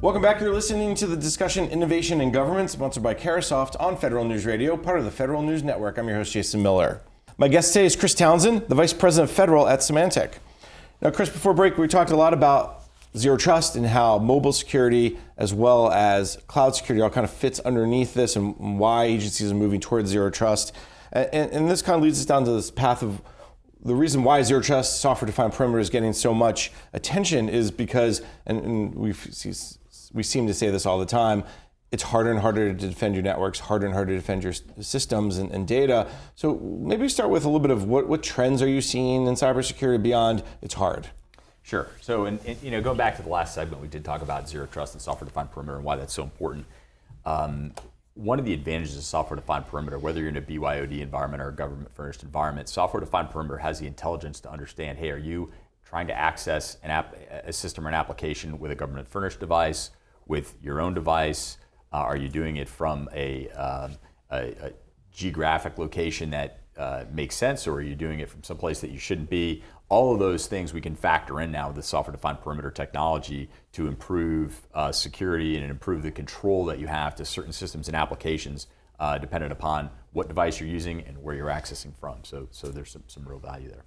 Welcome back. You're listening to the discussion Innovation in Government, sponsored by Carasoft on Federal News Radio, part of the Federal News Network. I'm your host, Jason Miller. My guest today is Chris Townsend, the Vice President of Federal at Symantec. Now, Chris, before break, we talked a lot about zero trust and how mobile security as well as cloud security all kind of fits underneath this and why agencies are moving towards zero trust. And this kind of leads us down to this path of the reason why zero trust software-defined perimeter is getting so much attention is because, and we seem to say this all the time, it's harder and harder to defend your networks, harder and harder to defend your systems and data. So maybe start with a little bit of what trends are you seeing in cybersecurity beyond it's hard? Sure. So, going back to the last segment, we did talk about zero trust and software-defined perimeter and why that's so important. One of the advantages of software-defined perimeter, whether you're in a BYOD environment or a government-furnished environment, software-defined perimeter has the intelligence to understand, hey, are you trying to access a system or an application with a government-furnished device, with your own device? Are you doing it from a geographic location that makes sense, or are you doing it from someplace that you shouldn't be? All of those things we can factor in now with the software-defined perimeter technology to improve security and improve the control that you have to certain systems and applications dependent upon what device you're using and where you're accessing from. So there's some real value there.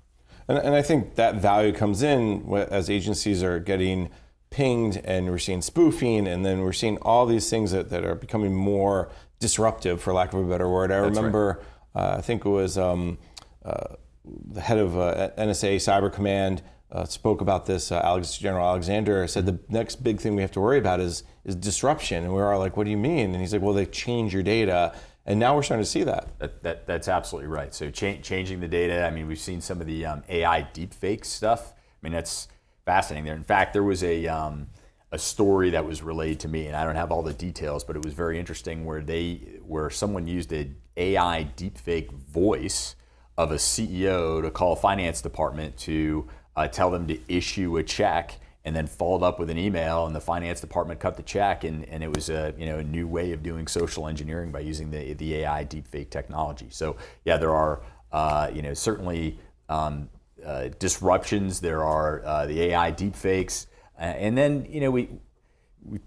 And I think that value comes in as agencies are getting pinged and we're seeing spoofing, and then we're seeing all these things that are becoming more disruptive, for lack of a better word. I remember, I think it was the head of NSA Cyber Command spoke about this, General Alexander said the next big thing we have to worry about is disruption. And we were all like, what do you mean? And he's like, well, they change your data. And now we're starting to see that. That's absolutely right. So changing the data, I mean, we've seen some of the AI deepfake stuff. I mean, that's fascinating there. In fact, there was a story that was relayed to me, and I don't have all the details, but it was very interesting where someone used an AI deepfake voice of a CEO to call a finance department to tell them to issue a check, and then followed up with an email, and the finance department cut the check, and it was a new way of doing social engineering by using the AI deepfake technology. So yeah, there are certainly disruptions. There are the AI deepfakes, and then we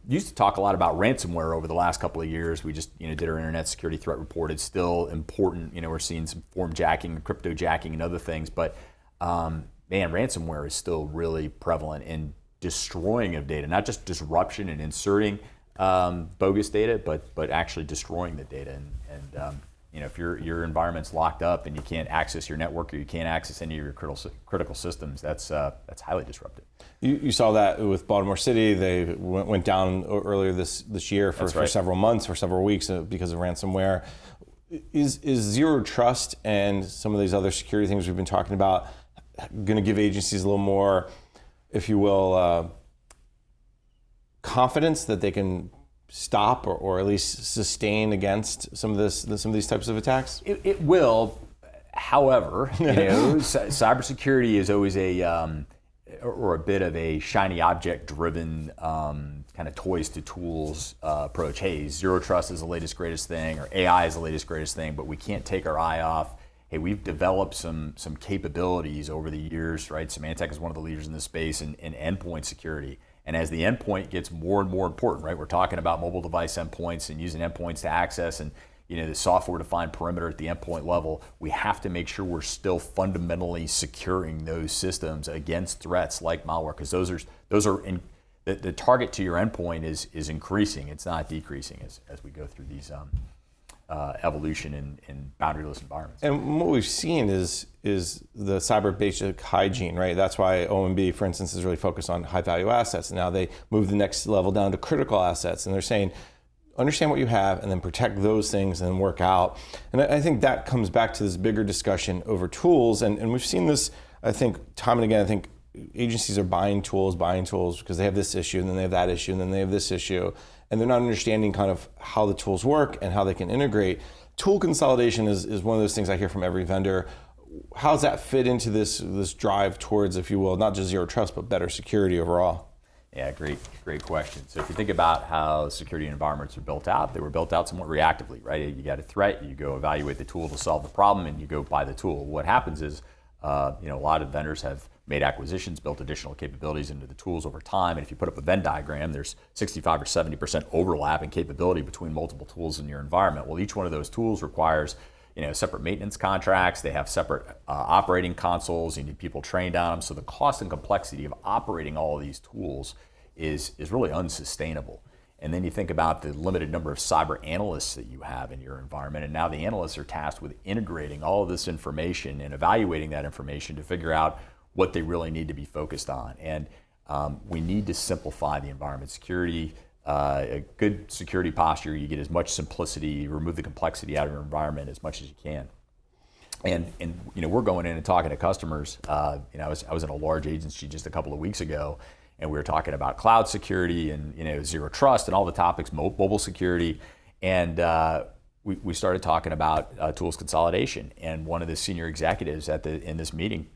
used to talk a lot about ransomware over the last couple of years. We just did our internet security threat report. It's still important. We're seeing some form jacking, crypto jacking, and other things. But ransomware is still really prevalent in destroying of data, not just disruption and inserting bogus data, but actually destroying the data. And if your environment's locked up and you can't access your network or you can't access any of your critical systems, that's highly disruptive. You saw that with Baltimore City. They went down earlier this year for several months, for several weeks because of ransomware. Is zero trust and some of these other security things we've been talking about going to give agencies a little more, if you will, confidence that they can stop or at least sustain against some of these types of attacks? It will. However, cybersecurity is always a bit of a shiny object-driven kind of toys to tools approach. Hey, zero trust is the latest greatest thing, or AI is the latest greatest thing, but we can't take our eye off. Hey, we've developed some capabilities over the years, right? Symantec is one of the leaders in this space in endpoint security. And as the endpoint gets more and more important, right? We're talking about mobile device endpoints and using endpoints to access and the software-defined perimeter at the endpoint level. We have to make sure we're still fundamentally securing those systems against threats like malware, because the target to your endpoint is increasing. It's not decreasing as we go through these evolution in boundaryless environments. And what we've seen is the cyber basic hygiene, right? That's why OMB, for instance, is really focused on high value assets. And now they move the next level down to critical assets. And they're saying, understand what you have and then protect those things and then work out. And I think that comes back to this bigger discussion over tools. And we've seen this, I think, time and again. I think agencies are buying tools because they have this issue and then they have that issue and then they have this issue. And they're not understanding kind of how the tools work and how they can integrate. Tool consolidation is one of those things I hear from every vendor. How does that fit into this drive towards, if you will, not just zero trust, but better security overall? Yeah, great question. So if you think about how security environments are built out, they were built out somewhat reactively, right? You got a threat, you go evaluate the tool to solve the problem, and you go buy the tool. What happens is A lot of vendors have made acquisitions, built additional capabilities into the tools over time. And if you put up a Venn diagram, there's 65 or 70% overlap in capability between multiple tools in your environment. Well, each one of those tools requires separate maintenance contracts. They have separate operating consoles. You need people trained on them. So the cost and complexity of operating all of these tools is really unsustainable. And then you think about the limited number of cyber analysts that you have in your environment. And now the analysts are tasked with integrating all of this information and evaluating that information to figure out what they really need to be focused on. And we need to simplify the environment. Security, a good security posture, you get as much simplicity, remove the complexity out of your environment as much as you can. And we're going in and talking to customers. I was in a large agency just a couple of weeks ago, and we were talking about cloud security and zero trust and all the topics, mobile security, and we started talking about tools consolidation. And one of the senior executives in this meeting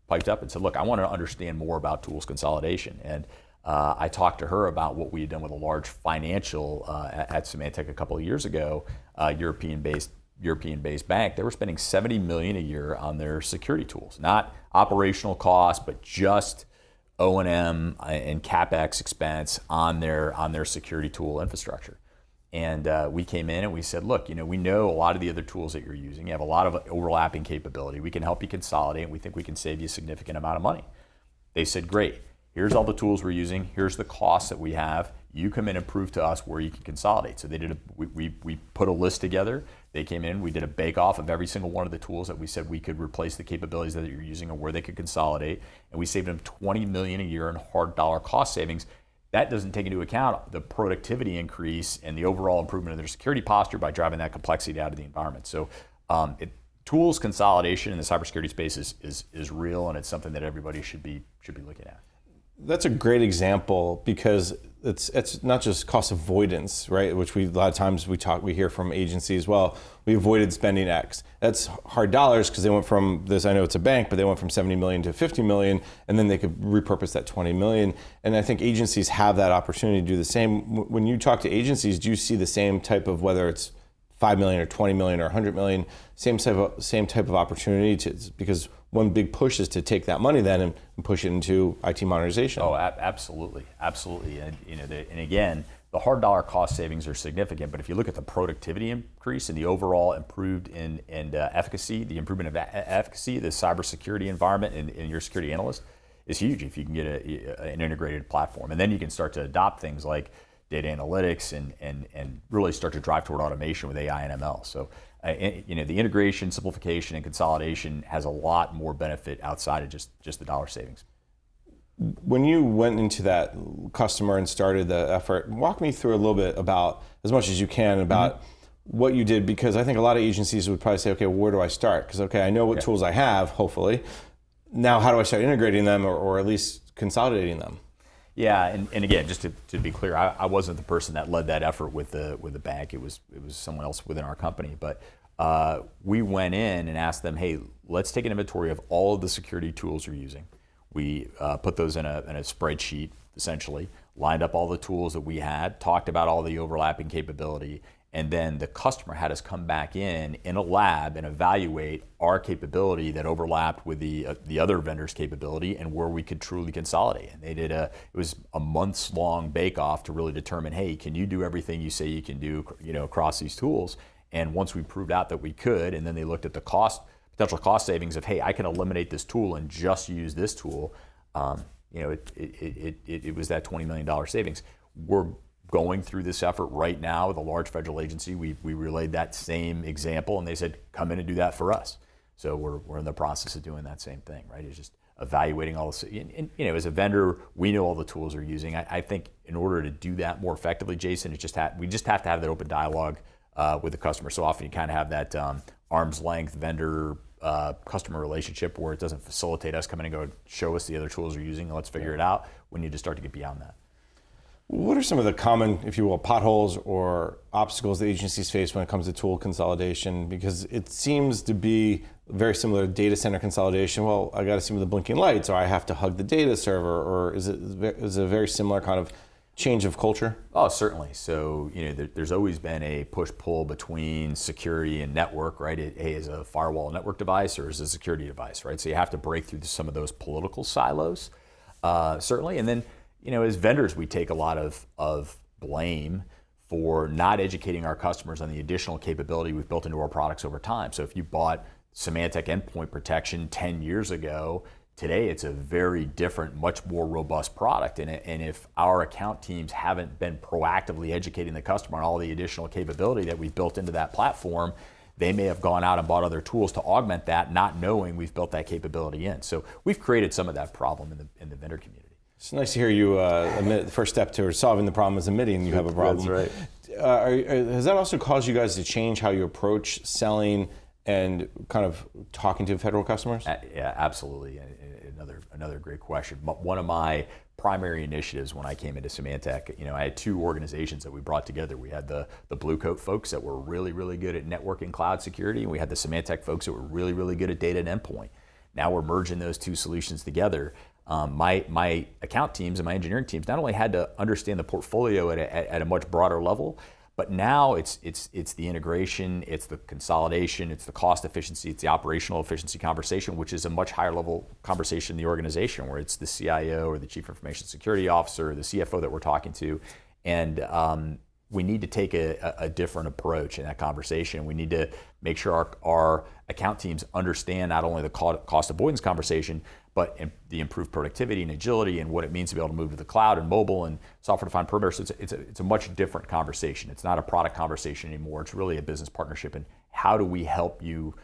piped up and said, "Look, I want to understand more about tools consolidation." And I talked to her about what we had done with a large financial at Symantec a couple of years ago, European-based bank. They were spending $70 million a year on their security tools, not operational costs, but just O&M and CapEx expense on their security tool infrastructure. And we came in and we said, look, we know a lot of the other tools that you're using. You have a lot of overlapping capability. We can help you consolidate, and we think we can save you a significant amount of money. They said, great. Here's all the tools we're using. Here's the costs that we have. You come in and prove to us where you can consolidate. So they did we put a list together. They came in, we did a bake-off of every single one of the tools that we said we could replace the capabilities that you're using or where they could consolidate, and we saved them $20 million a year in hard dollar cost savings. That doesn't take into account the productivity increase and the overall improvement of their security posture by driving that complexity out of the environment. So tools consolidation in the cybersecurity space is real, and it's something that everybody should be looking at. That's a great example because it's not just cost avoidance, right? Which a lot of times we hear from agencies. Well, we avoided spending X. That's hard dollars because they went from this. I know it's a bank, but they went from 70 million to 50 million, and then they could repurpose that 20 million. And I think agencies have that opportunity to do the same. When you talk to agencies, do you see the same type of, whether it's 5 million or 20 million or 100 million, same type of opportunity because one big push is to take that money then and push it into IT modernization. Oh, absolutely. And and again, the hard dollar cost savings are significant, but if you look at the productivity increase and the overall improved in efficacy, the improvement of efficacy, the cybersecurity environment in your security analyst is huge if you can get an integrated platform. And then you can start to adopt things like data analytics and really start to drive toward automation with AI and ML. So, the integration, simplification, and consolidation has a lot more benefit outside of just the dollar savings. When you went into that customer and started the effort, walk me through a little bit about, as much as you can, about what you did, because I think a lot of agencies would probably say, okay, well, where do I start? Because, okay, I know what tools I have, hopefully. Now, how do I start integrating them or at least consolidating them? Yeah, and again, just to be clear, I wasn't the person that led that effort with the bank. It was someone else within our company. But we went in and asked them, hey, let's take an inventory of all of the security tools you're using. We put those in a spreadsheet, essentially, lined up all the tools that we had, talked about all the overlapping capability, and then the customer had us come back in a lab and evaluate our capability that overlapped with the other vendor's capability and where we could truly consolidate. And they did it was a months long bake-off to really determine, hey, can you do everything you say you can do, across these tools? And once we proved out that we could, and then they looked at the potential cost savings of, hey, I can eliminate this tool and just use this tool. It was that $20 million savings. We're going through this effort right now with a large federal agency. We relayed that same example, and they said, come in and do that for us. So we're in the process of doing that same thing, right? It's just evaluating all this. And as a vendor, we know all the tools we're using. I think in order to do that more effectively, Jason, we just have to have that open dialogue with the customer. So often you kind of have that arm's length vendor customer relationship where it doesn't facilitate us coming and go, show us the other tools you're using and let's figure it out. We need to start to get beyond that. What are some of the common, if you will, potholes or obstacles that agencies face when it comes to tool consolidation? Because it seems to be very similar to data center consolidation. Well, I got to see with the blinking lights, or I have to hug the data server, or is it a very similar kind of change of culture? Oh, certainly. So, there's always been a push-pull between security and network, right? Hey, is a firewall a network device or is it a security device, right? So you have to break through some of those political silos, certainly. And then, as vendors, we take a lot of blame for not educating our customers on the additional capability we've built into our products over time. So if you bought Symantec endpoint protection 10 years ago, today it's a very different, much more robust product. And if our account teams haven't been proactively educating the customer on all the additional capability that we've built into that platform, they may have gone out and bought other tools to augment that, not knowing we've built that capability in. So we've created some of that problem in the vendor community. It's nice to hear you admit the first step to solving the problem is admitting you have a problem. That's right. Has that also caused you guys to change how you approach selling and kind of talking to federal customers? Yeah, absolutely. Another great question. One of my primary initiatives when I came into Symantec, I had two organizations that we brought together. We had the Blue Coat folks that were really, really good at network and cloud security, and we had the Symantec folks that were really, really good at data and endpoint. Now we're merging those two solutions together. My account teams and my engineering teams not only had to understand the portfolio at a much broader level, but now it's the integration, it's the consolidation, it's the cost efficiency, it's the operational efficiency conversation, which is a much higher level conversation in the organization, where it's the CIO or the Chief Information Security Officer or the CFO that we're talking to. And we need to take a different approach in that conversation. We need to make sure our account teams understand not only the cost avoidance conversation, but the improved productivity and agility and what it means to be able to move to the cloud and mobile and software-defined perimeter. So it's a much different conversation. It's not a product conversation anymore. It's really a business partnership. And how do we help you,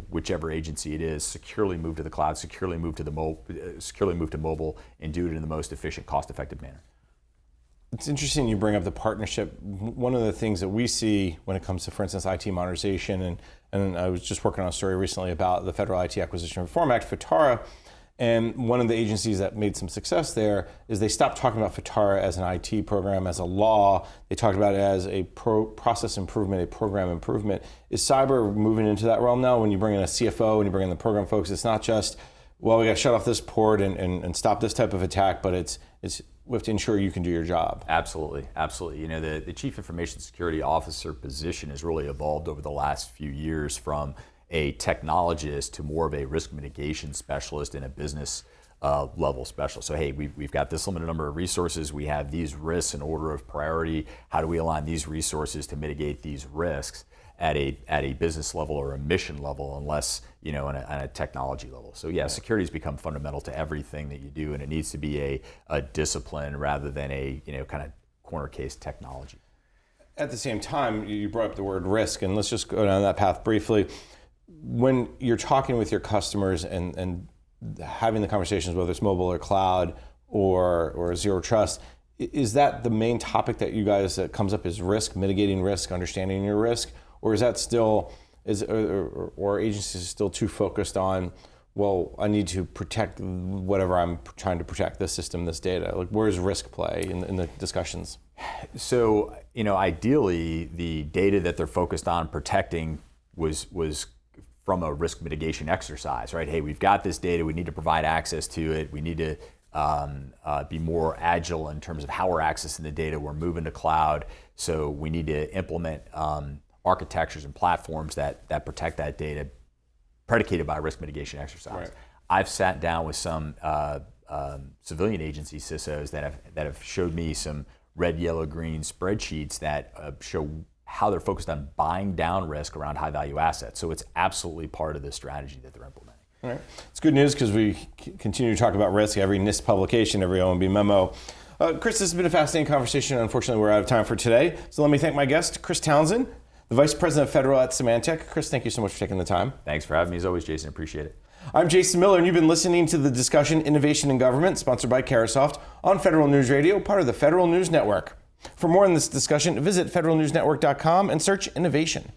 whichever agency it is, securely move to the cloud, securely move to mobile, and do it in the most efficient, cost-effective manner. It's interesting you bring up the partnership. One of the things that we see when it comes to, for instance, IT modernization, and I was just working on a story recently about the Federal IT Acquisition Reform Act, FITARA, and one of the agencies that made some success there is they stopped talking about FITARA as an IT program, as a law. They talked about it as a process improvement, a program improvement. Is cyber moving into that realm now? When you bring in a CFO and you bring in the program folks, it's not just, well, we got to shut off this port and stop this type of attack, but it's we have to ensure you can do your job. Absolutely. The Chief Information Security Officer position has really evolved over the last few years from a technologist to more of a risk mitigation specialist and a business level specialist. So hey, we've got this limited number of resources. We have these risks in order of priority. How do we align these resources to mitigate these risks at a business level or a mission level, unless on a technology level? So yeah, security has become fundamental to everything that you do, and it needs to be a discipline rather than a kind of corner case technology. At the same time, you brought up the word risk, and let's just go down that path briefly. When you're talking with your customers and having the conversations, whether it's mobile or cloud or zero trust, is that the main topic that you guys that comes up is risk, mitigating risk, understanding your risk, or is that still or agencies still too focused on, well, I need to protect whatever I'm trying to protect, this system, this data? Like, where does risk play in the discussions? So ideally, the data that they're focused on protecting was from a risk mitigation exercise, right? Hey, we've got this data, we need to provide access to it, we need to be more agile in terms of how we're accessing the data, we're moving to cloud, so we need to implement architectures and platforms that protect that data, predicated by a risk mitigation exercise. Right. I've sat down with some civilian agency CISOs that have showed me some red, yellow, green spreadsheets that show how they're focused on buying down risk around high value assets. So it's absolutely part of the strategy that they're implementing. All right. It's good news because we continue to talk about risk every NIST publication, every OMB memo. Chris, this has been a fascinating conversation. Unfortunately, we're out of time for today. So let me thank my guest, Chris Townsend, the Vice President of Federal at Symantec. Chris, thank you so much for taking the time. Thanks for having me as always, Jason. Appreciate it. I'm Jason Miller, and you've been listening to the discussion Innovation in Government, sponsored by Carahsoft on Federal News Radio, part of the Federal News Network. For more on this discussion, visit federalnewsnetwork.com and search innovation.